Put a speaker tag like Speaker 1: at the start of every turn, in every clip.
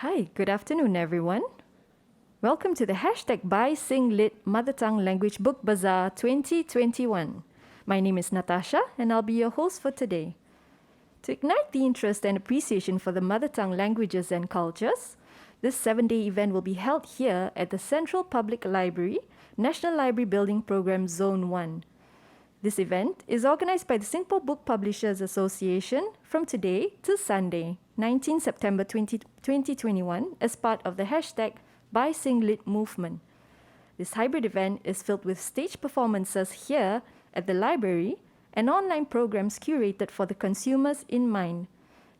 Speaker 1: Hi, good afternoon, everyone. Welcome to the hashtag Buy Sing Lit Mother Tongue Language Book Bazaar 2021. My name is Natasha, and I'll be your host for today. To ignite the interest and appreciation for the mother tongue languages and cultures, this 7-day event will be held here at the Central Public Library, National Library Building Program Zone 1. This event is organized by the Singapore Book Publishers Association from today till Sunday, 19 September 2021, as part of the hashtag Buy Sing Lit movement. This hybrid event is filled with stage performances here at the library and online programs curated for the consumers in mind.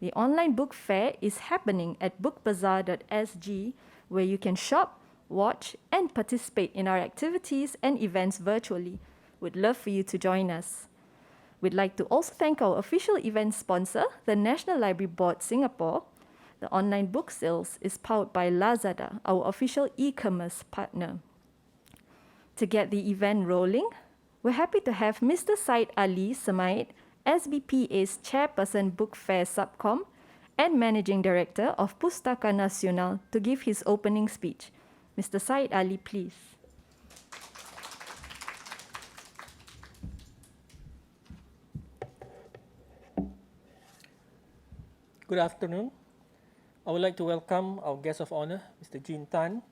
Speaker 1: The online book fair is happening at bookbazaar.sg, where you can shop, watch, and participate in our activities and events virtually. We'd love for you to join us. We'd like to also thank our official event sponsor, the National Library Board Singapore. The online book sales is powered by Lazada, our official e-commerce partner. To get the event rolling, we're happy to have Mr. Said Ali Samaid, SBPA's Chairperson Book Fair Subcom and Managing Director of Pustaka Nasional, to give his opening speech. Mr. Said Ali, please.
Speaker 2: Good afternoon. I would like to welcome our guest of honor, Mr. Jin Tan,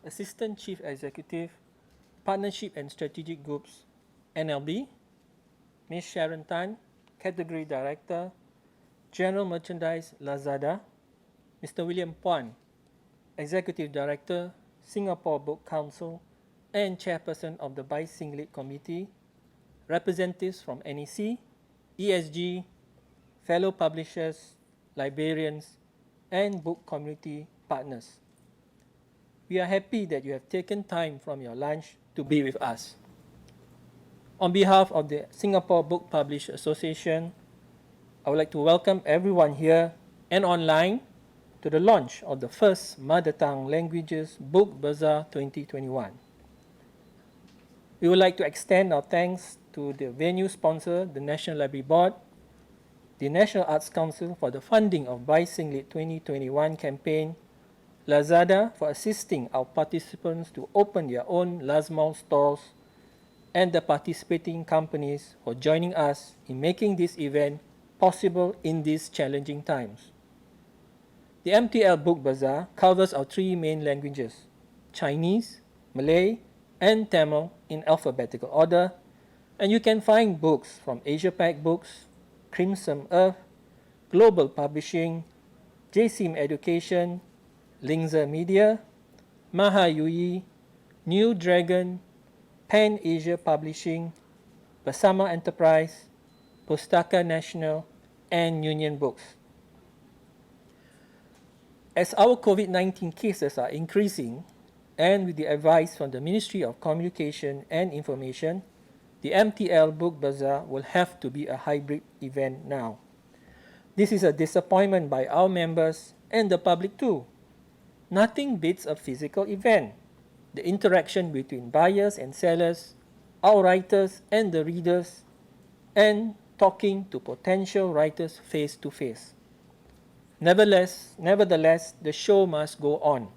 Speaker 2: Assistant Chief Executive, Partnership and Strategic Groups, NLB, Ms. Sharon Tan, Category Director, General Merchandise, Lazada, Mr. William Puan, Executive Director, Singapore Book Council, and Chairperson of the Buy Sing Lit Committee, representatives from NEC, ESG, fellow publishers, librarians, and book community partners. We are happy that you have taken time from your lunch to be with us. On behalf of the Singapore Book Publishers Association, I would like to welcome everyone here and online to the launch of the first Mother Tongue Languages Book Bazaar 2021. We would like to extend our thanks to the venue sponsor, the National Library Board, the National Arts Council for the funding of Buy Sing Lit 2021 campaign, Lazada for assisting our participants to open their own LazMall stores, and the participating companies for joining us in making this event possible in these challenging times. The MTL Book Bazaar covers our three main languages, Chinese, Malay, and Tamil in alphabetical order, and you can find books from Asia Pac Books, Crimson Earth, Global Publishing, JCIM Education, Lingza Media, Maha Yui, New Dragon, Pan Asia Publishing, Bersama Enterprise, Pustaka Nasional, and Union Books. As our COVID-19 cases are increasing, and with the advice from the Ministry of Communication and Information, the MTL Book Bazaar will have to be a hybrid event now. This is a disappointment by our members and the public too. Nothing beats a physical event. The interaction between buyers and sellers, our writers and the readers, and talking to potential writers face to face. Nevertheless, the show must go on,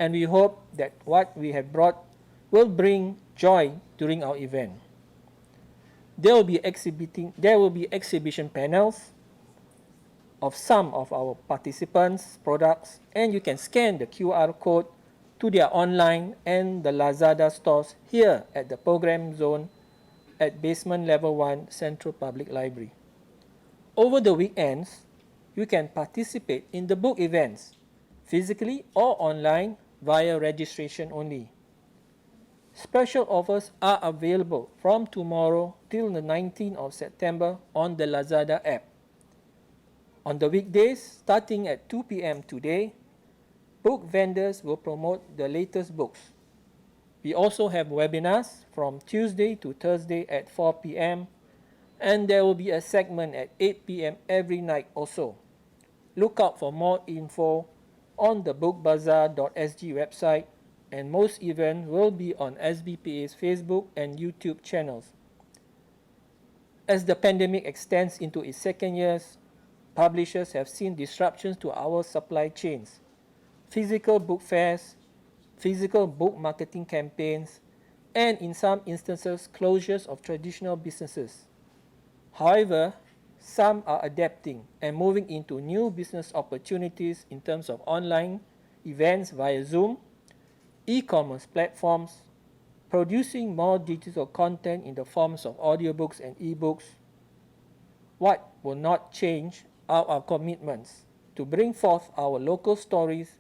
Speaker 2: and we hope that what we have brought will bring joy during our event. There will be exhibition panels of some of our participants' products, and you can scan the QR code to their online and the Lazada stores here at the program zone at basement level 1 Central Public Library. Over the weekends, you can participate in the book events, physically or online via registration only. Special offers are available from tomorrow till the 19th of September on the Lazada app. On the weekdays, starting at 2 p.m. today, book vendors will promote the latest books. We also have webinars from Tuesday to Thursday at 4 p.m. and there will be a segment at 8 p.m. every night also. Look out for more info on the bookbazaar.sg website, and most events will be on SBPA's Facebook and YouTube channels. As the pandemic extends into its second year, publishers have seen disruptions to our supply chains. physical book fairs, physical book marketing campaigns, and in some instances, closures of traditional businesses. However, some are adapting and moving into new business opportunities in terms of online events via Zoom, e-commerce platforms, producing more digital content in the forms of audiobooks and ebooks. What will not change are our commitments to bring forth our local stories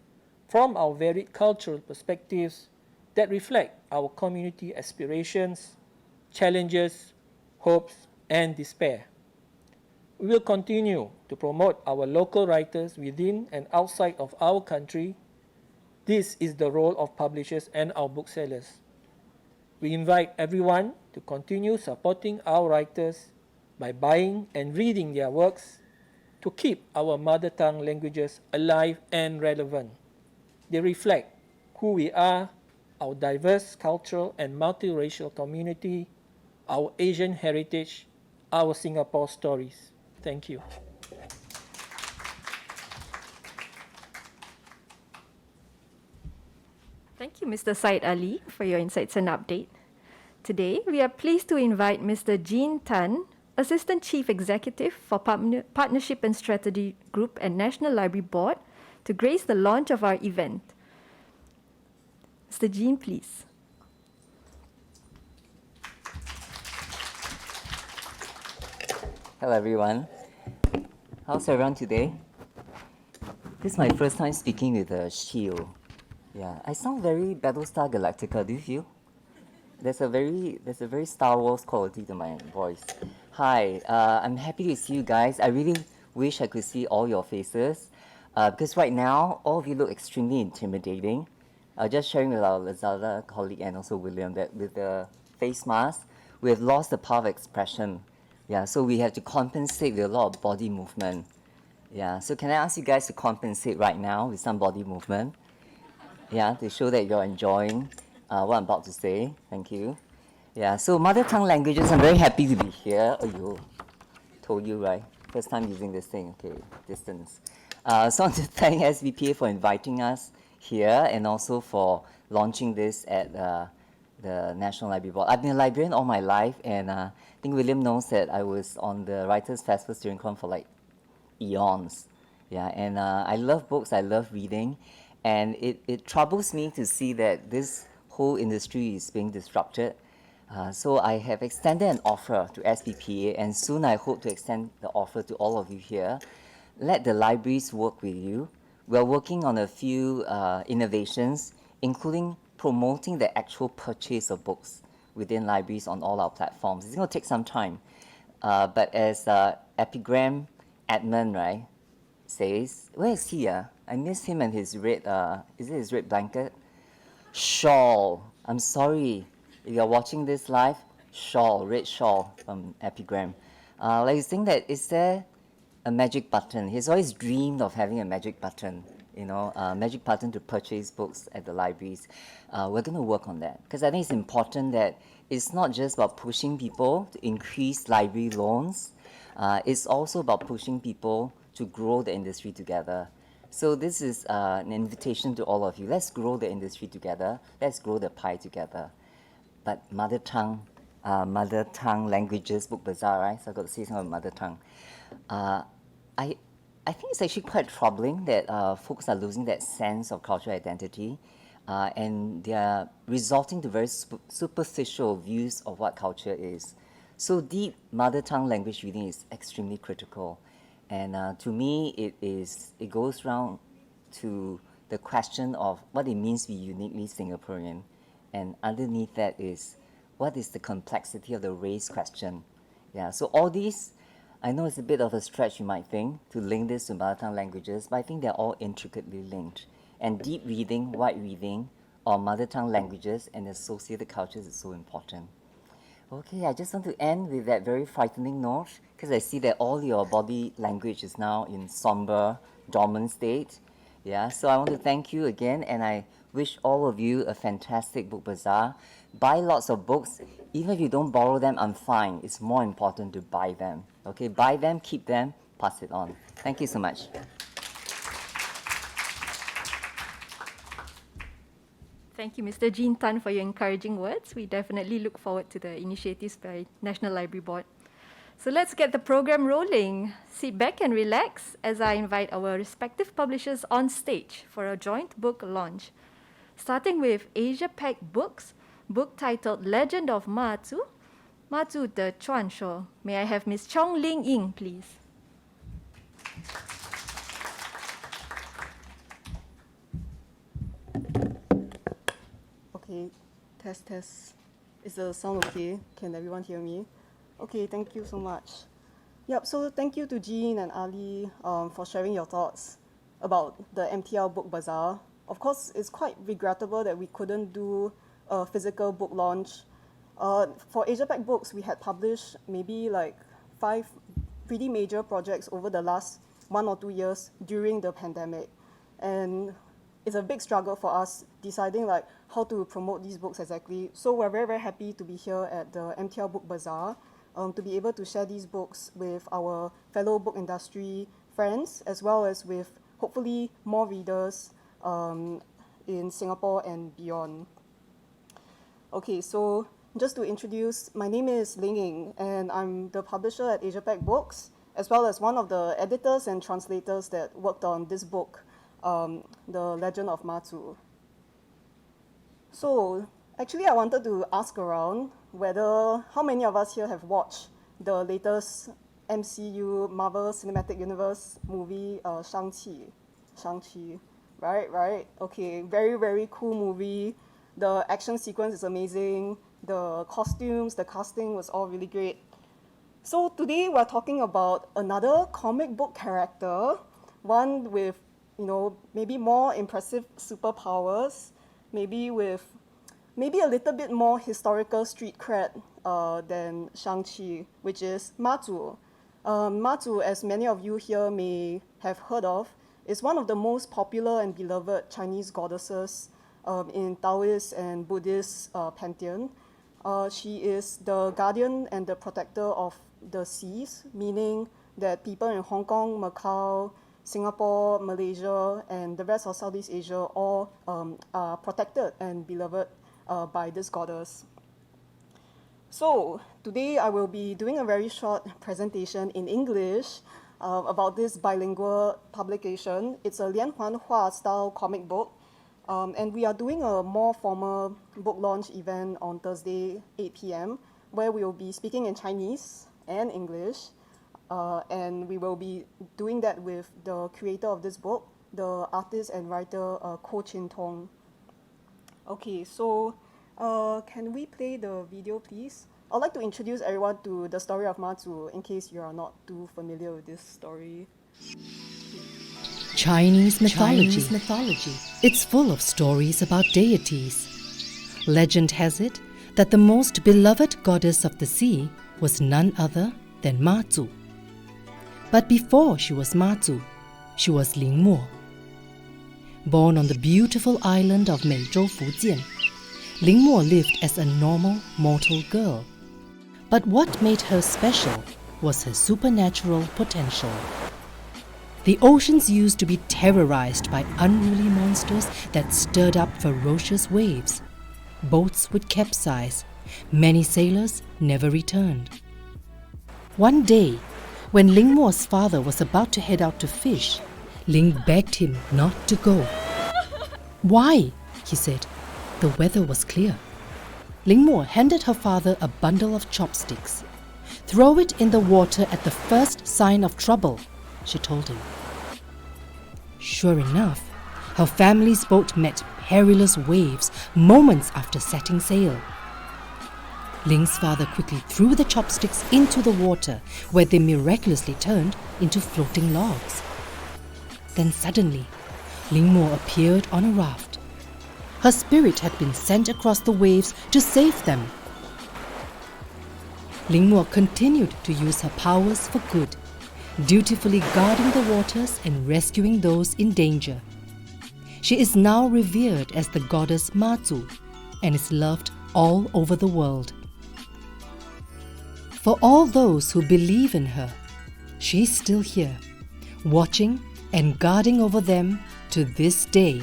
Speaker 2: from our varied cultural perspectives that reflect our community aspirations, challenges, hopes, and despair. We will continue to promote our local writers within and outside of our country. This is the role of publishers and our booksellers. We invite everyone to continue supporting our writers by buying and reading their works to keep our mother tongue languages alive and relevant. They reflect who we are, our diverse cultural and multiracial community, our Asian heritage, our Singapore stories. Thank you.
Speaker 1: Thank you, Mr. Said Ali, for your insights and update. Today, we are pleased to invite Mr. Jean Tan, Assistant Chief Executive for Partnership and Strategy Group and National Library Board, to grace the launch of our event. Mr. Jean, please.
Speaker 3: Hello everyone. How's everyone today? This is my first time speaking with a shield. Yeah, I sound very Battlestar Galactica, do you feel? There's a very Star Wars quality to my voice. Hi, I'm happy to see you guys. I really wish I could see all your faces because right now all of you look extremely intimidating. Just sharing with our Lazada colleague and also William that with the face mask, we have lost the power of expression. Yeah, so we have to compensate with a lot of body movement. Yeah, so can I ask you guys to compensate right now with some body movement? Yeah, to show that you're enjoying what I'm about to say. Thank you. Yeah, so mother tongue languages, I'm very happy to be here. Oh, you told you, right? First time using this thing. Okay, distance. So I want to thank SBPA for inviting us here and also for launching this at the National Library Board. I've been a librarian all my life, and I think William knows that I was on the Writers' Festival Steering Committee for like eons. Yeah, and I love books, I love reading, and it troubles me to see that this whole industry is being disrupted. So I have extended an offer to SBPA, and soon I hope to extend the offer to all of you here. Let the libraries work with you. We're working on a few innovations, including promoting the actual purchase of books within libraries on all our platforms. It's going to take some time. But as Epigram Edmund, right, says, where is he? I miss him and his red, is it his red blanket? Shawl. I'm sorry. If you're watching this live, shawl, red shawl from Epigram. Like he's saying that, is there a magic button? He's always dreamed of having a magic button, a magic button to purchase books at the libraries. We're going to work on that because I think it's important that it's not just about pushing people to increase library loans. It's also about pushing people to grow the industry together. So this is an invitation to all of you. Let's grow the industry together. Let's grow the pie together. But mother tongue languages, Book Bazaar, right? So I've got to say something about mother tongue. I think it's actually quite troubling that folks are losing that sense of cultural identity and they are resorting to very superficial views of what culture is. So deep mother tongue language reading is extremely critical. And to me, it goes round to the question of what it means to be uniquely Singaporean. And underneath that is, what is the complexity of the race question? Yeah, so all these, I know it's a bit of a stretch, you might think, to link this to mother tongue languages, but I think they're all intricately linked. And deep reading, wide reading, on mother tongue languages and associated cultures is so important. Okay, I just want to end with that very frightening note, because I see that all your body language is now in somber, dormant state. Yeah, so I want to thank you again, and I wish all of you a fantastic book bazaar. Buy lots of books. Even if you don't borrow them, I'm fine. It's more important to buy them. Okay, buy them, keep them, pass it on. Thank you so much.
Speaker 1: Thank you, Mr. Jean Tan, for your encouraging words. We definitely look forward to the initiatives by National Library Board. So let's get the program rolling. Sit back and relax as I invite our respective publishers on stage for a joint book launch. Starting with Asia Pac Books, book titled Legend of Ma Zu, Ma Zu de Chuan Shou. May I have Miss Chong Ling Ying, please?
Speaker 4: Okay, test. Is the sound okay? Can everyone hear me? Okay, thank you so much. Yep, so thank you to Jean and Ali for sharing your thoughts about the MTL Book Bazaar. Of course, it's quite regrettable that we couldn't do a physical book launch. For Asia Pac Books, we had published maybe like 5 pretty major projects over the last 1 or 2 years during the pandemic. And it's a big struggle for us deciding like how to promote these books exactly. So we're very, very happy to be here at the MTL Book Bazaar to be able to share these books with our fellow book industry friends, as well as with hopefully more readers in Singapore and beyond. Okay, so just to introduce, my name is Ling Ying, and I'm the publisher at Asia Pac Books, as well as one of the editors and translators that worked on this book, The Legend of Ma Zu. So actually I wanted to ask around whether how many of us here have watched the latest MCU Marvel Cinematic Universe movie, Shang-Chi, right? Okay, very, very cool movie. The action sequence is amazing. The costumes, the casting was all really great. So today we're talking about another comic book character, one with, maybe more impressive superpowers, maybe a little bit more historical street cred than Shang-Chi, which is Ma Zu. Ma Zu, as many of you here may have heard of, is one of the most popular and beloved Chinese goddesses in Taoist and Buddhist pantheon. She is the guardian and the protector of the seas, meaning that people in Hong Kong, Macau, Singapore, Malaysia, and the rest of Southeast Asia all are protected and beloved by this goddess. So today I will be doing a very short presentation in English about this bilingual publication. It's a Lian Huan Hua style comic book, and we are doing a more formal book launch event on Thursday, 8 p.m., where we will be speaking in Chinese and English, and we will be doing that with the creator of this book, the artist and writer Ko Chin Tong. Okay, so can we play the video, please? I'd like to introduce everyone to the story of Ma Zu in case you are not too familiar with this story.
Speaker 5: Chinese mythology. It's full of stories about deities. Legend has it that the most beloved goddess of the sea was none other than Ma Zu. But before she was Ma Zu, she was Ling Mo. Born on the beautiful island of Meizhou, Fujian, Ling Mo lived as a normal mortal girl. But what made her special was her supernatural potential. The oceans used to be terrorized by unruly monsters that stirred up ferocious waves. Boats would capsize. Many sailors never returned. One day, when Ling Mo's father was about to head out to fish, Ling begged him not to go. "Why?" he said. The weather was clear. Ling Mo handed her father a bundle of chopsticks. "Throw it in the water at the first sign of trouble," she told him. Sure enough, her family's boat met perilous waves moments after setting sail. Ling's father quickly threw the chopsticks into the water, where they miraculously turned into floating logs. Then suddenly, Ling Mo appeared on a raft. Her spirit had been sent across the waves to save them. Ling Mo continued to use her powers for good, dutifully guarding the waters and rescuing those in danger. She is now revered as the goddess Ma Zu and is loved all over the world. For all those who believe in her, she's still here, watching and guarding over them to this day.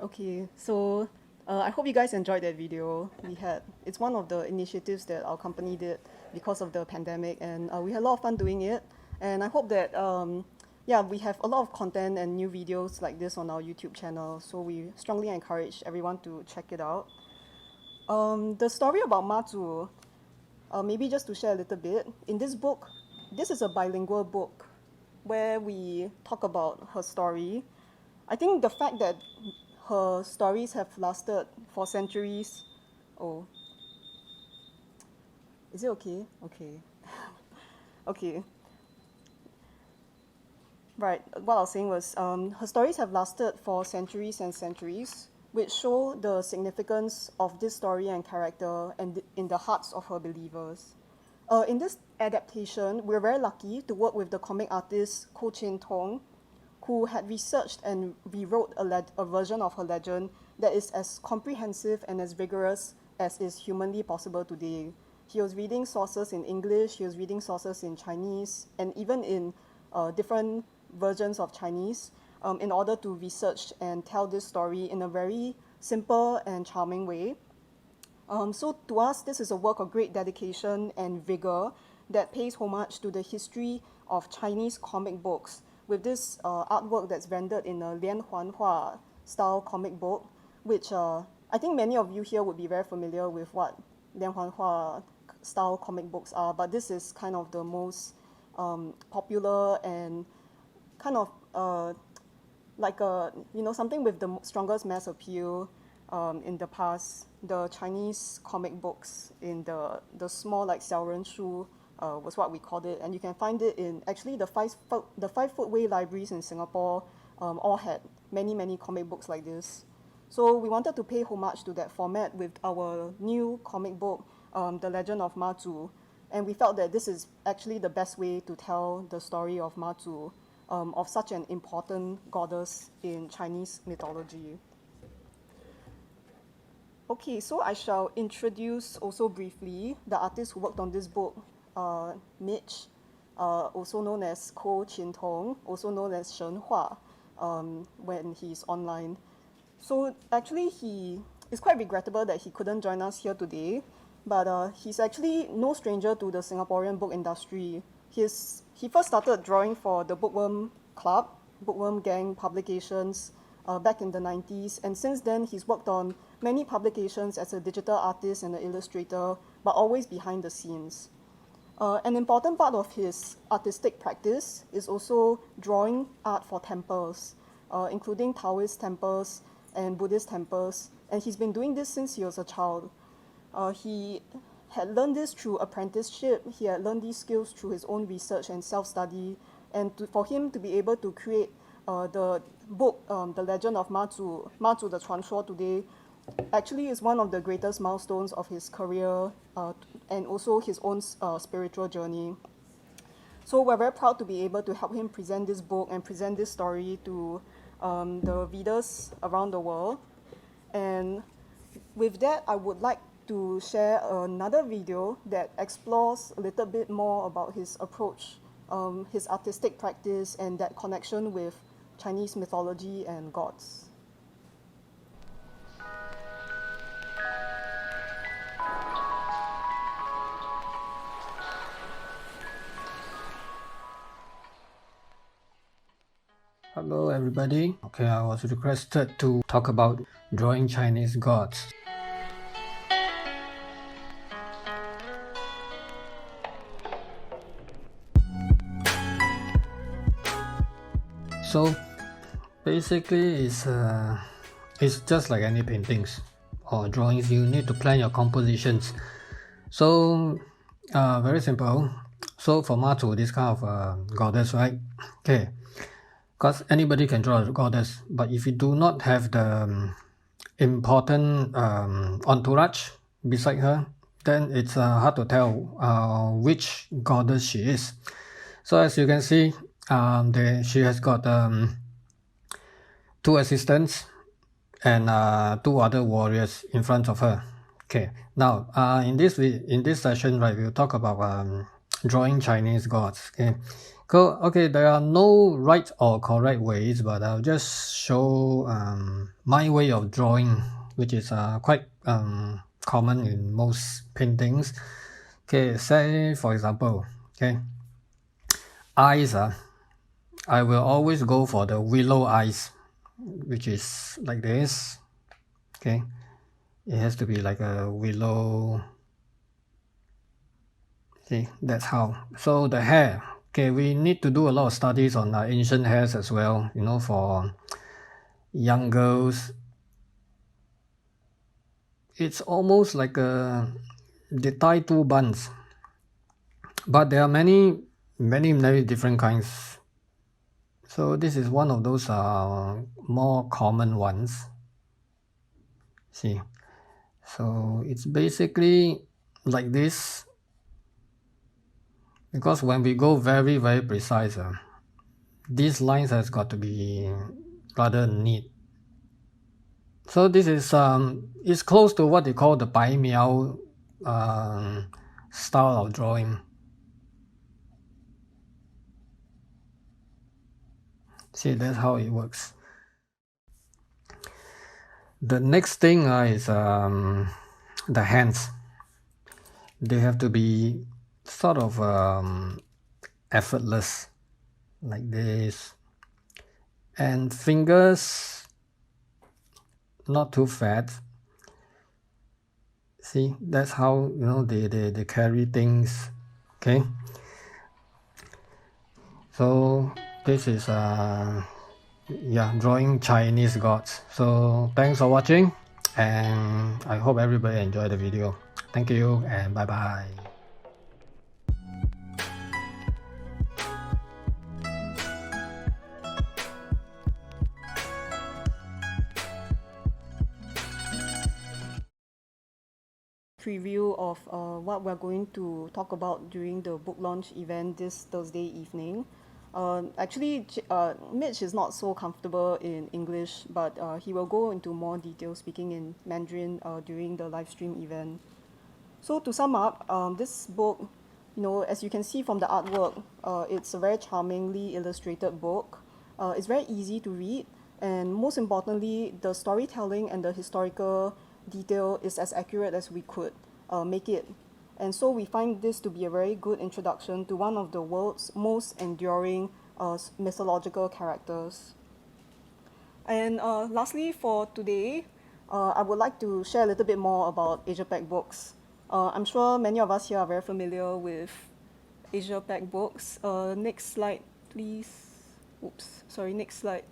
Speaker 4: Okay, so I hope you guys enjoyed that video. It's one of the initiatives that our company did because of the pandemic, and we had a lot of fun doing it. And I hope that we have a lot of content and new videos like this on our YouTube channel. So we strongly encourage everyone to check it out. The story about Mazu, maybe just to share a little bit. In this book, this is a bilingual book where we talk about her story. I think the fact that her stories have lasted for centuries. Oh, is it okay? Okay. Okay. Right, what I was saying was her stories have lasted for centuries and centuries, which show the significance of this story and character and in the hearts of her believers. In this adaptation, we're very lucky to work with the comic artist Ko Chin Tong, who had researched and rewrote a version of her legend that is as comprehensive and as vigorous as is humanly possible today. He was reading sources in English, he was reading sources in Chinese, and even in different versions of Chinese in order to research and tell this story in a very simple and charming way. So to us, this is a work of great dedication and vigor that pays homage to the history of Chinese comic books with this artwork that's rendered in a Lian Huanhua style comic book, which I think many of you here would be very familiar with what Lian Huanhua style comic books are, but this is kind of the most popular and kind of like something with the strongest mass appeal in the past. The Chinese comic books in the small like 小人书 was what we called it, and you can find it in actually the 5-footway libraries in Singapore. All had many comic books like this. So we wanted to pay homage to that format with our new comic book, The Legend of Mazu, and we felt that this is actually the best way to tell the story of Mazu, of such an important goddess in Chinese mythology. Okay, so I shall introduce also briefly the artist who worked on this book, Mitch, also known as Ko Chin Tong, also known as Shen Hua, when he's online. So actually it's quite regrettable that he couldn't join us here today, but he's actually no stranger to the Singaporean book industry. He first started drawing for the Bookworm Club, Bookworm Gang publications back in the 90s, and since then he's worked on many publications as a digital artist and an illustrator, but always behind the scenes. An important part of his artistic practice is also drawing art for temples, including Taoist temples and Buddhist temples, and he's been doing this since he was a child. He had learned this through apprenticeship, he had learned these skills through his own research and self-study, and for him to be able to create the book, The Legend of Mazu, Mazu the 传说 today, actually is one of the greatest milestones of his career and also his own spiritual journey. So we're very proud to be able to help him present this book and present this story to the readers around the world. And with that, I would like to share another video that explores a little bit more about his approach, his artistic practice, and that connection with Chinese mythology and gods.
Speaker 6: Hello everybody. Okay, I was requested to talk about drawing Chinese gods. So basically it's just like any paintings or drawings. You need to plan your compositions. So very simple. So for Mazu, this kind of goddess, right? Okay. Because anybody can draw a goddess, but if you do not have the important entourage beside her, then it's hard to tell which goddess she is. So as you can see, she has got 2 assistants and 2 other warriors in front of her. Okay, now in this session, right, we'll talk about drawing Chinese gods. Okay, there are no right or correct ways, but I'll just show my way of drawing, which is quite common in most paintings. Okay, say for example, okay, eyes. I will always go for the willow eyes, which is like this. Okay, it has to be like a willow. See, that's how. So the hair. Okay, we need to do a lot of studies on ancient hairs as well. You know, for young girls, it's almost like they tie two buns, but there are many different kinds. So this is one of those more common ones. See, so it's basically like this, because when we go very precise, these lines has got to be rather neat. So this is it's close to what they call the Bai Miao style of drawing. See, that's how it works. The next thing is the hands. They have to be sort of effortless, like this, and fingers not too fat. See, that's how, you know, they carry things. Okay, so this is drawing Chinese gods. So thanks for watching, and I hope everybody enjoyed the video. Thank you and bye bye.
Speaker 4: Preview of what we're going to talk about during the book launch event this Thursday evening. Actually, Mitch is not so comfortable in English, but he will go into more detail speaking in Mandarin during the live stream event. So to sum up, this book, you know, as you can see from the artwork, it's a very charmingly illustrated book. It's very easy to read, and most importantly, the storytelling and the historical detail is as accurate as we could make it. And so we find this to be a very good introduction to one of the world's most enduring mythological characters. And lastly, for today, I would like to share a little bit more about Asia Pac Books. I'm sure many of us here are very familiar with Asia Pac Books. Next slide, please. Oops, sorry, next slide.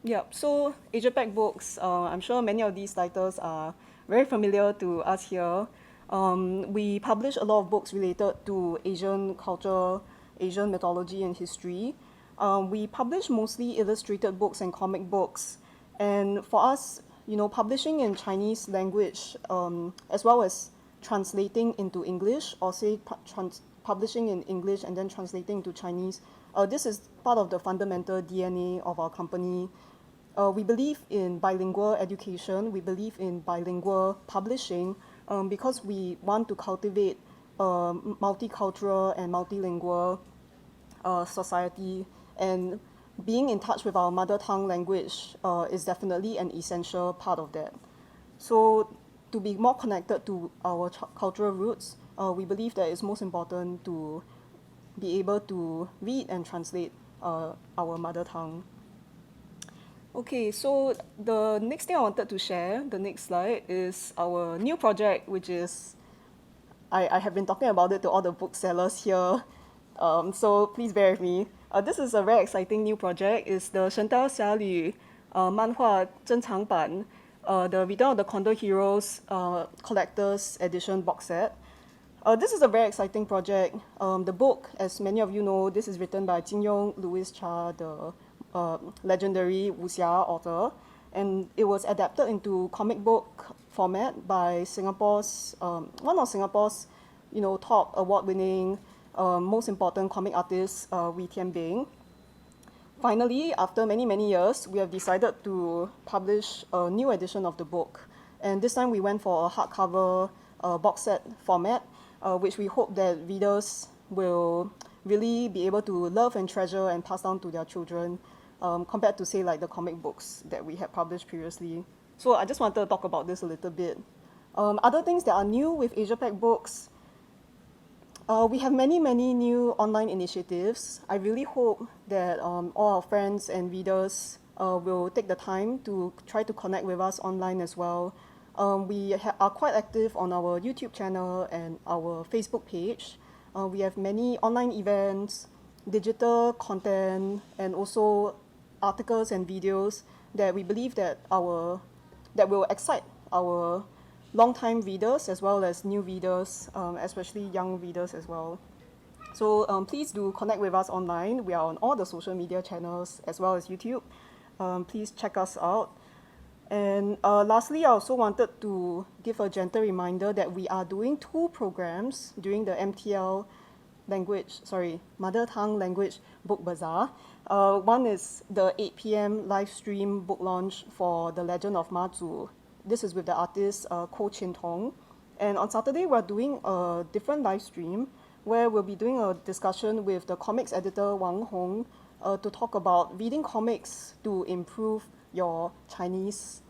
Speaker 4: Yeah, so Asia Pac Books, I'm sure many of these titles are very familiar to us here. We publish a lot of books related to Asian culture, Asian mythology and history. We publish mostly illustrated books and comic books. And for us, you know, publishing in Chinese language, as well as translating into English, or say publishing in English and then translating to Chinese, this is part of the fundamental DNA of our company. We believe in bilingual education, we believe in bilingual publishing, because we want to cultivate a multicultural and multilingual society, and being in touch with our mother tongue language is definitely an essential part of that. So to be more connected to our cultural roots, we believe that it's most important to be able to read and translate our mother tongue. Okay, so the next thing I wanted to share, the next slide, is our new project, which is, I have been talking about it to all the booksellers here, so please bear with me. This is a very exciting new project. It's the 神雕侠侣 manhua 珍藏版, the Return of the Condor Heroes collector's edition box set. This is a very exciting project. The book, as many of you know, this is written by Jin Yong Louis Cha, the legendary wuxia author, and it was adapted into comic book format by Singapore's one of Singapore's, you know, top award-winning, most important comic artists, Wee Tian Bing. Finally, after many years, we have decided to publish a new edition of the book, and this time we went for a hardcover box set format. which we hope that readers will really be able to love and treasure and pass down to their children, compared to, say, like the comic books that we had published previously. So I just wanted to talk about this a little bit. Other things that are new with Asia Pac Books, we have many new online initiatives. I really hope that all our friends and readers will take the time to try to connect with us online as well. We are quite active on our YouTube channel and our Facebook page. We have many online events, digital content, and also articles and videos that we believe that will excite our long-time readers as well as new readers, especially young readers as well. So please do connect with us online. We are on all the social media channels as well as YouTube. Please check us out. And lastly, I also wanted to give a gentle reminder that we are doing 2 programs during the Mother Tongue Language Book Bazaar. One is the 8 p.m. live stream book launch for The Legend of Ma Zu. This is with the artist Ko Chin Tong. And on Saturday, we're doing a different live stream where we'll be doing a discussion with the comics editor Wang Hong to talk about reading comics to improve your Chinese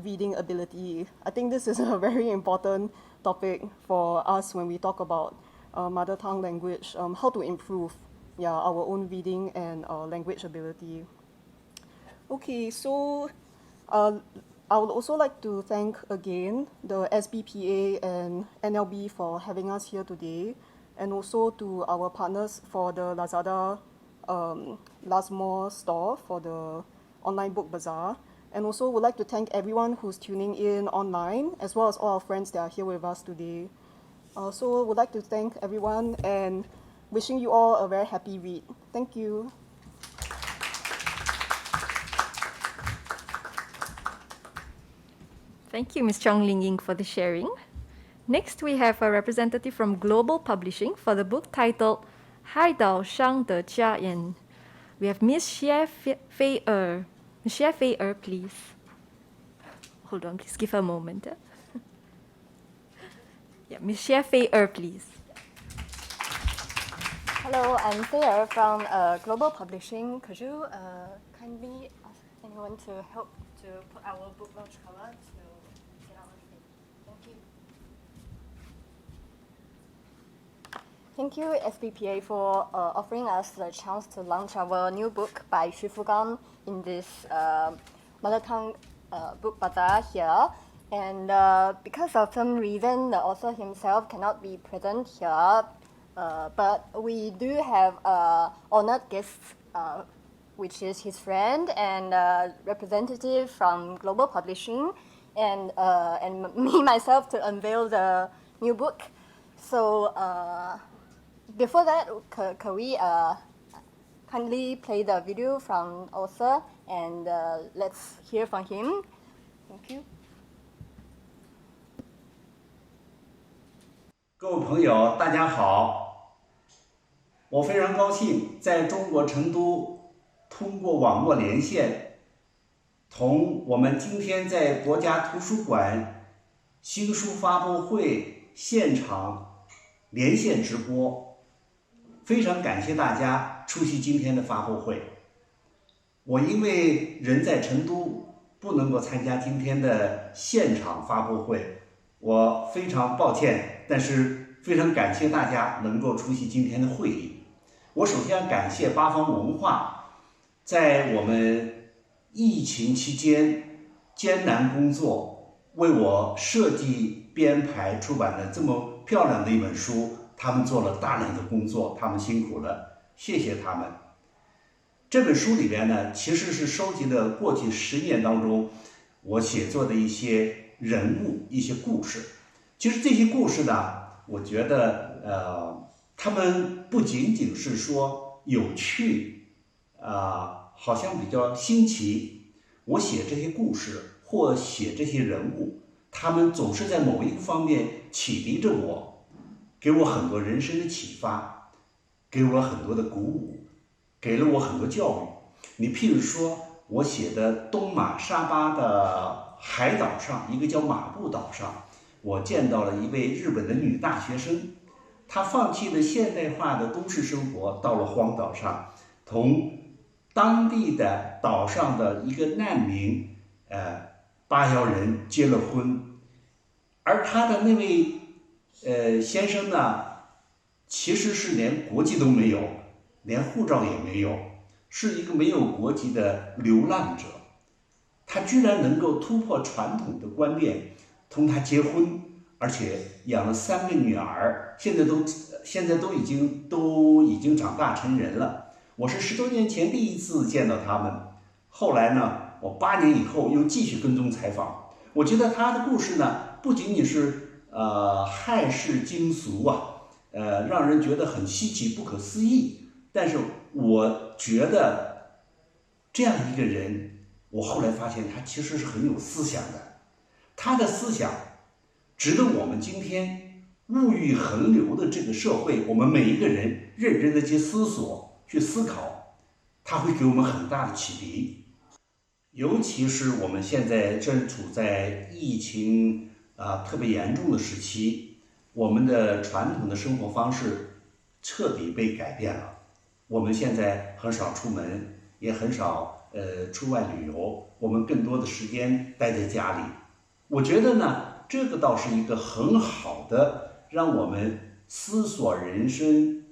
Speaker 4: reading ability. I think this is a very important topic for us when we talk about mother tongue language, how to improve our own reading and language ability. Okay, so I would also like to thank again the SBPA and NLB for having us here today, and also to our partners for the Lazada Last Mall store for the online book bazaar. And also would like to thank everyone who's tuning in online, as well as all our friends that are here with us today. So would like to thank everyone and wishing you all a very happy read. Thank you.
Speaker 1: Thank you, Ms. Chong Ling Ying, for the sharing. Next, we have a representative from Global Publishing for the book titled 海岛上的家人. We have Ms. Xie Fei Er. Ms. Xie Fei Er, please. Hold on, please give her a moment. Yeah, Ms. Xie Fei Er, please.
Speaker 7: Hello, I'm Fei Er from Global Publishing. Could you kindly ask anyone to help to put our book launch cover to get our screen? Thank you. Thank you, SBPA, for offering us the chance to launch our new book by Xu Fugang in this mother tongue book bazaar here. And because of some reason, the author himself cannot be present here, but we do have honored guests, which is his friend and representative from Global Publishing, and me myself to unveil the new book. So before that, can we kindly play the video from author, and let's hear from him. Thank you.
Speaker 8: 各位朋友，大家好！我非常高兴在中国成都通过网络连线，同我们今天在国家图书馆新书发布会现场连线直播，非常感谢大家出席今天的发布会。我因为人在成都，不能够参加今天的现场发布会，我非常抱歉，但是非常感谢大家能够出席今天的会议。我首先感谢八方文化在我们疫情期间艰难工作，为我设计编排出版了这么漂亮的一本书，他们做了大量的工作，他们辛苦了，谢谢他们。这本书里边呢，其实是收集了过去10年当中我写作的一些人物、一些故事。其实这些故事呢，我觉得他们不仅仅是说有趣，好像比较新奇。我写这些故事或写这些人物，他们总是在某一个方面启迪着我，给我很多人生的启发，给我很多的鼓舞，给了我很多教育。你譬如说我写的东马沙巴的海岛上，一个叫马布岛上，我见到了一位日本的女大学生，她放弃了现代化的都市生活，到了荒岛上，同当地的岛上的一个难民，巴瑶人结了婚，而他的那位先生呢，其实是连国籍都没有，连护照也没有，是一个没有国籍的流浪者。他居然能够突破传统的观念，同他结婚，而且养了3个女儿，现在都已经长大成人了。我是10多年前第一次见到他们，后来呢，我8年以后又继续跟踪采访。我觉得他的故事呢，不仅仅是骇世惊俗啊，让人觉得很稀奇不可思议，但是我觉得这样一个人，我后来发现他其实是很有思想的，他的思想值得我们今天物欲横流的这个社会，我们每一个人认真的去思索、去思考，他会给我们很大的启迪。尤其是我们现在正处在疫情特别严重的时期，我们的传统的生活方式彻底被改变了。我们现在很少出门，也很少出外旅游，我们更多的时间待在家里。我觉得呢，这个倒是一个很好的让我们思索人生，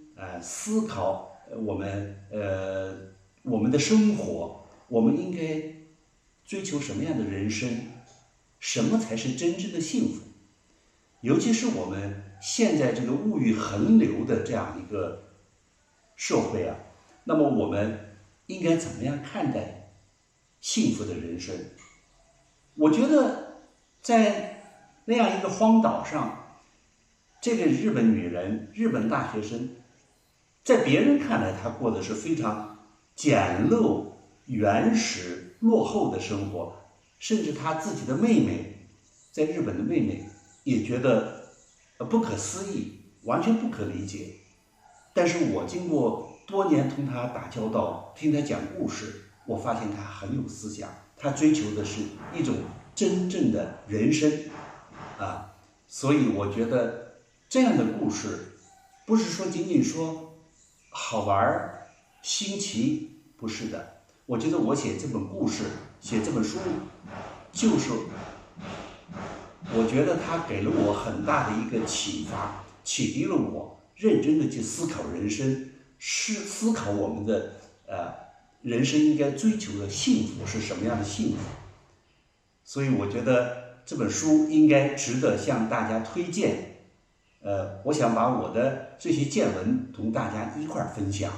Speaker 8: 思考我们的生活，我们应该追求什么样的人生，什么才是真正的幸福。尤其是我们现在这个物欲横流的这样一个社会啊，那么我们应该怎么样看待幸福的人生？我觉得在那样一个荒岛上，这个日本女人、日本大学生，在别人看来她过的是非常简陋、原始、落后的生活，甚至她自己的妹妹，在日本的妹妹也觉得不可思议，完全不可理解。但是我经过多年同她打交道，听她讲故事，我发现她很有思想，她追求的是一种真正的人生所以我觉得这样的故事不是说仅仅说好玩新奇，不是的。我觉得我写这本故事，写这本书，就是我觉得它给了我很大的一个启发，启迪了我认真的去思考人生，思考我们的人生应该追求的幸福是什么样的幸福。所以我觉得这本书应该值得向大家推荐。我想把我的这些见闻同大家一块儿分享，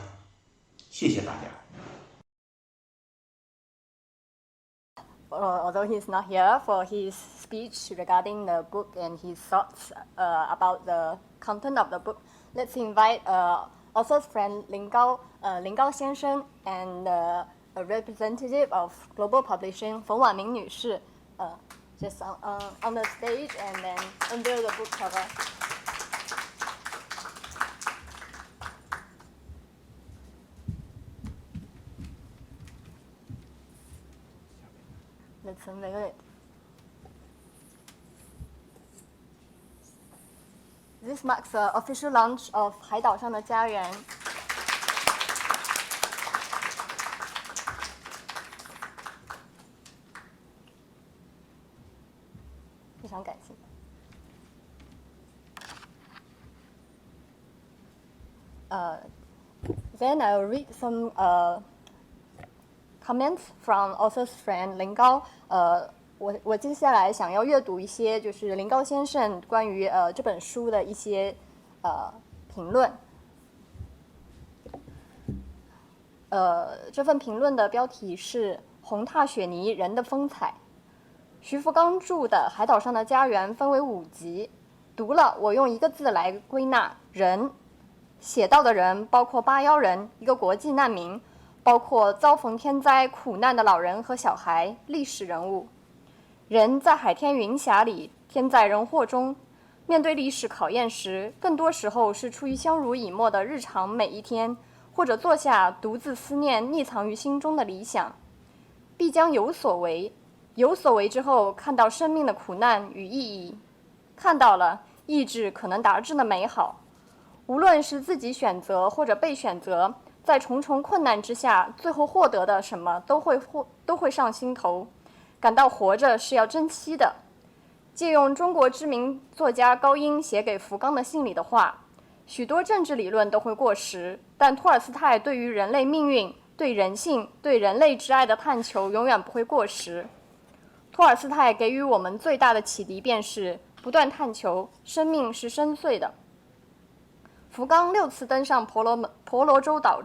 Speaker 8: 谢谢大家。
Speaker 7: Although he's not here for his speech regarding the book and his thoughts about the content of the book, let's invite author's friend Lin Gao先生 and a representative of Global Publishing 冯婉明女士 just on the stage and then unveil the book cover. Let's unveil it. This marks the official launch of 海岛上的家园。非常感谢。Then I'll read some comments from author's friend 林高。我接下来想要阅读一些就是林高先生关于这本书的一些评论。这份评论的标题是《红踏雪泥人的风采》。徐福刚著的《海岛上的家园》分为5集，读了我用一个字来归纳：人。写到的人包括八幺人，一个国际难民，包括遭逢天灾苦难的老人和小孩，历史人物。人在海天云霞里，天在人祸中，面对历史考验时，更多时候是出于相濡以沫的日常每一天，或者坐下独自思念匿藏于心中的理想，必将有所为。有所为之后，看到生命的苦难与意义，看到了意志可能达至的美好。无论是自己选择或者被选择，在重重困难之下，最后获得的什么都会上心头，感到活着是要珍惜的。借用中国知名作家高英写给福冈的信里的话，许多政治理论都会过时，但托尔斯泰对于人类命运、对人性、对人类之爱的探求永远不会过时。托尔斯泰给予我们最大的启迪便是不断探求，生命是深邃的。福冈6次登上婆罗洲岛，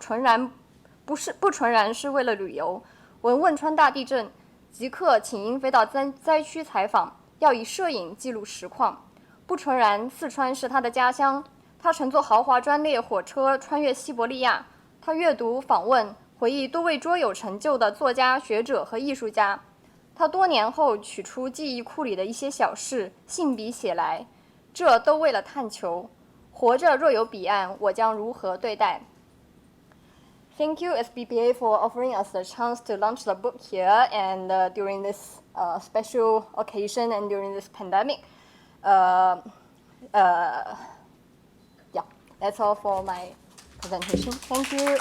Speaker 7: 不纯然是为了旅游。闻汶川大地震，即刻请缨飞到灾区采访，要以摄影记录实况。不纯然四川是他的家乡，他乘坐豪华专列火车穿越西伯利亚，他阅读、访问、回忆多位卓有成就的作家、学者和艺术家。他多年后取出记忆库里的一些小事，信笔写来，这都为了探求。活着若有彼岸，我将如何对待？ Thank you, SBPA, for offering us the chance to launch the book here and during this special occasion and during this pandemic. Yeah, that's all for my presentation. Thank you.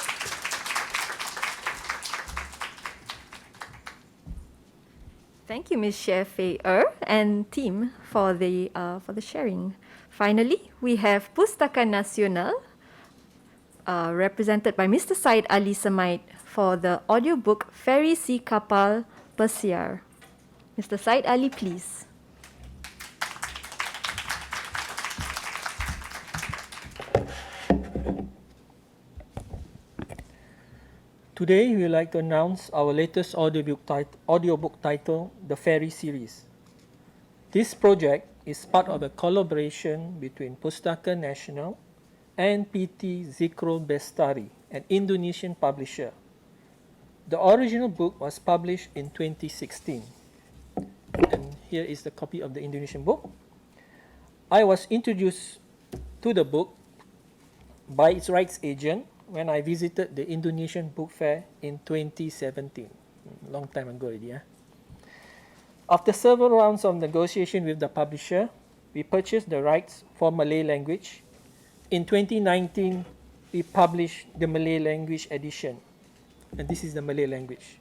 Speaker 1: Thank you, Ms. Xie Fei and team for the sharing. Finally, we have Pustaka Nasional, represented by Mr. Said Ali Samaid for the audiobook Ferry Si Kapal Pesiar. Mr. Said Ali, please.
Speaker 2: Today, we would like to announce our latest audiobook title, The Ferry Series. This project is part of a collaboration between Pustaka Nasional and PT Zikrul Bestari, an Indonesian publisher. The original book was published in 2016. And here is the copy of the Indonesian book. I was introduced to the book by its rights agent when I visited the Indonesian Book Fair in 2017. Long time ago already. After several rounds of negotiation with the publisher, we purchased the rights for Malay language. In 2019, we published the Malay language edition. And this is the Malay language.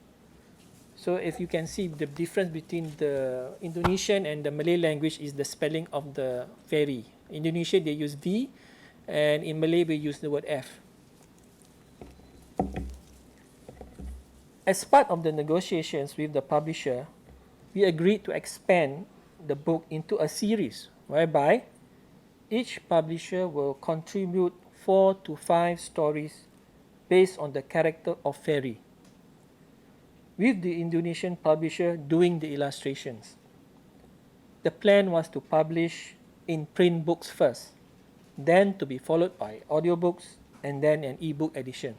Speaker 2: So if you can see, the difference between the Indonesian and the Malay language is the spelling of the ferry. In Indonesia, they use V, and in Malay, we use the word F. As part of the negotiations with the publisher, we agreed to expand the book into a series whereby each publisher will contribute 4 to 5 stories based on the character of Ferry, with the Indonesian publisher doing the illustrations. The plan was to publish in print books first, then to be followed by audiobooks and then an e-book edition.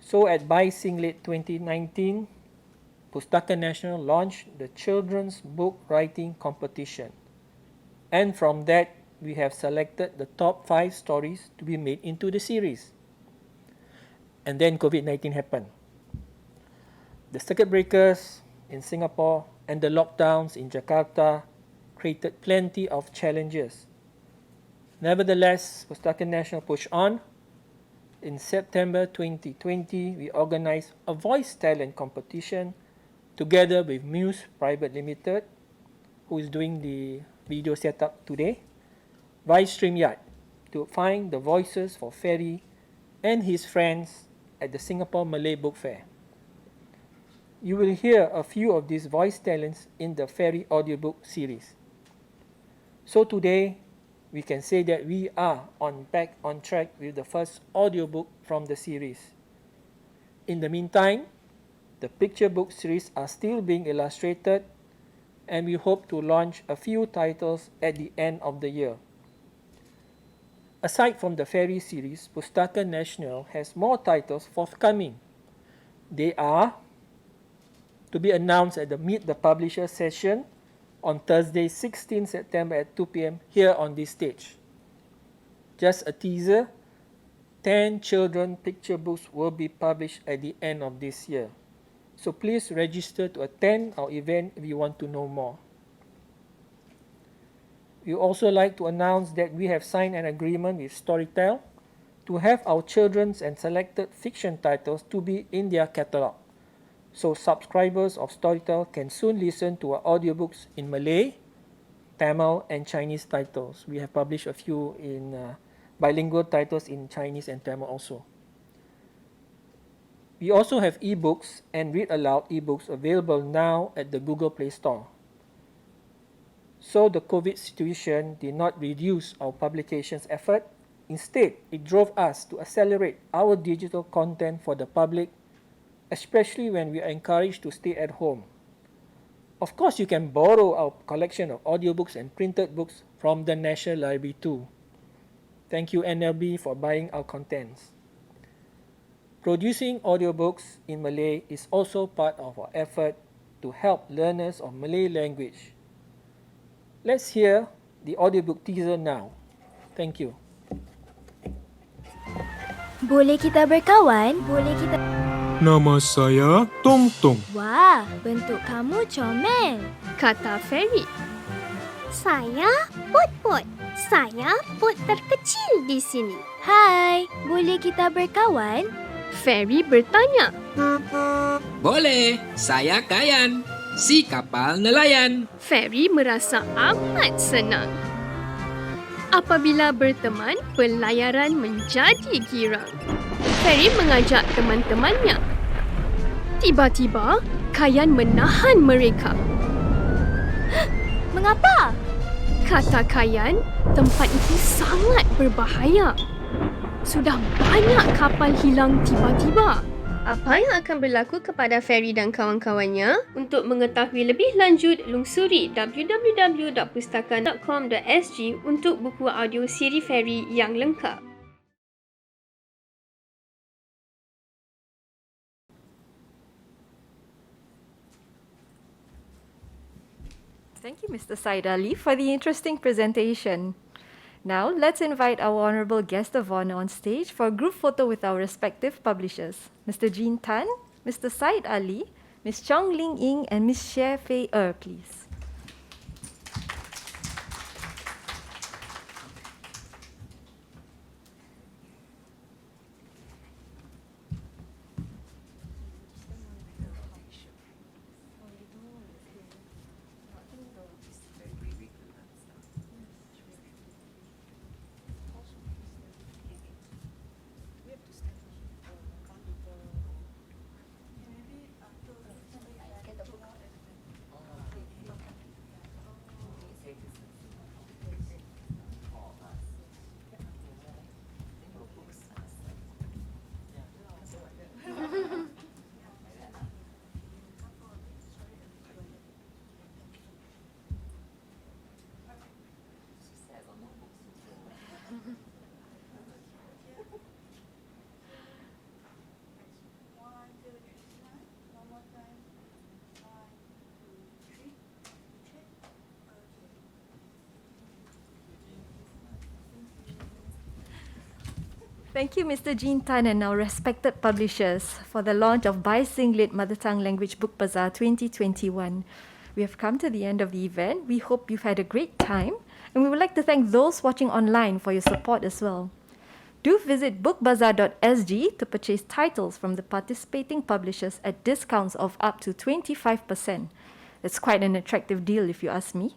Speaker 2: So at Bai Sing Lit 2019, Pustaka Nasional launched the Children's Book Writing Competition. And from that, we have selected the top 5 stories to be made into the series. And then COVID-19 happened. The circuit breakers in Singapore and the lockdowns in Jakarta created plenty of challenges. Nevertheless, Pustaka Nasional pushed on. In September 2020, we organized a voice talent competition together with Muse Private Limited, who is doing the video setup today, StreamYard, to find the voices for Ferry and his friends at the Singapore Malay Book Fair. You will hear a few of these voice talents in the Ferry audiobook series. So today, we can say that we are back on track with the first audiobook from the series. In the meantime, the picture book series are still being illustrated, and we hope to launch a few titles at the end of the year. Aside from the Ferry series, Pustaka Nasional has more titles forthcoming. They are to be announced at the Meet the Publisher session on Thursday, 16 September at 2 p.m. here on this stage. Just a teaser, 10 children picture books will be published at the end of this year. So please register to attend our event if you want to know more. We also like to announce that we have signed an agreement with Storytel to have our children's and selected fiction titles to be in their catalog. So subscribers of Storytel can soon listen to our audiobooks in Malay, Tamil and Chinese titles. We have published a few in bilingual titles in Chinese and Tamil also. We also have ebooks and read aloud ebooks available now at the Google Play Store. So the COVID situation did not reduce our publications effort. Instead, it drove us to accelerate our digital content for the public, especially when we are encouraged to stay at home. Of course, you can borrow our collection of audiobooks and printed books from the National Library too. Thank you NLB for buying our contents. Producing audiobooks in Malay is also part of our effort to help learners of Malay language. Let's hear the audiobook teaser now. Thank you.
Speaker 9: Boleh kita berkawan? Boleh kita...
Speaker 10: Nama saya Tong Tong.
Speaker 9: Wah, bentuk kamu comel.
Speaker 11: Kata Ferry. Saya Put Put. Saya Put terkecil di sini.
Speaker 9: Hai, boleh kita berkawan?
Speaker 11: Ferry bertanya.
Speaker 12: Boleh, saya Kayan, si kapal nelayan.
Speaker 11: Ferry merasa amat senang. Apabila berteman, pelayaran menjadi girang. Ferry mengajak teman-temannya. Tiba-tiba, Kayan menahan mereka.
Speaker 9: Mengapa?
Speaker 11: Kata Kayan, tempat itu sangat berbahaya. Sudah banyak kapal hilang tiba-tiba. Apa yang akan berlaku kepada Ferry dan kawan-kawannya? Untuk mengetahui lebih lanjut, lungsuri www.pustaka.com.sg untuk buku audio siri Ferry yang lengkap.
Speaker 1: Thank you, Mr. Said Ali, for the interesting presentation. Now, let's invite our honorable guest of honor on stage for a group photo with our respective publishers. Mr. Jean Tan, Mr. Said Ali, Ms. Chong Ling Ying, and Ms. Xie Fei please. Thank you, Mr. Jean Tan and our respected publishers for the launch of Bising Lit Mother Tongue Language Book Bazaar 2021. We have come to the end of the event. We hope you've had a great time, and we would like to thank those watching online for your support as well. Do visit bookbazaar.sg to purchase titles from the participating publishers at discounts of up to 25%. That's quite an attractive deal if you ask me.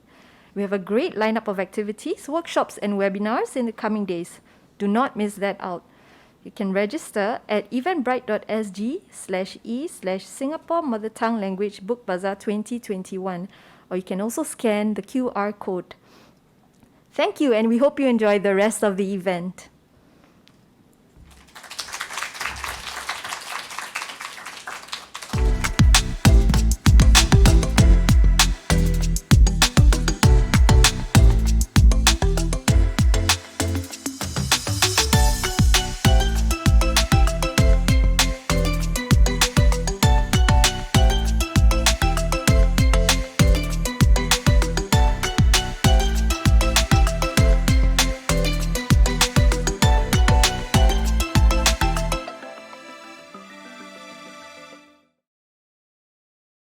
Speaker 1: We have a great lineup of activities, workshops and webinars in the coming days. Do not miss that out. You can register at eventbrite.sg/e/Singapore Mother Tongue Language Book Bazaar 2021, or you can also scan the QR code. Thank you, and we hope you enjoy the rest of the event.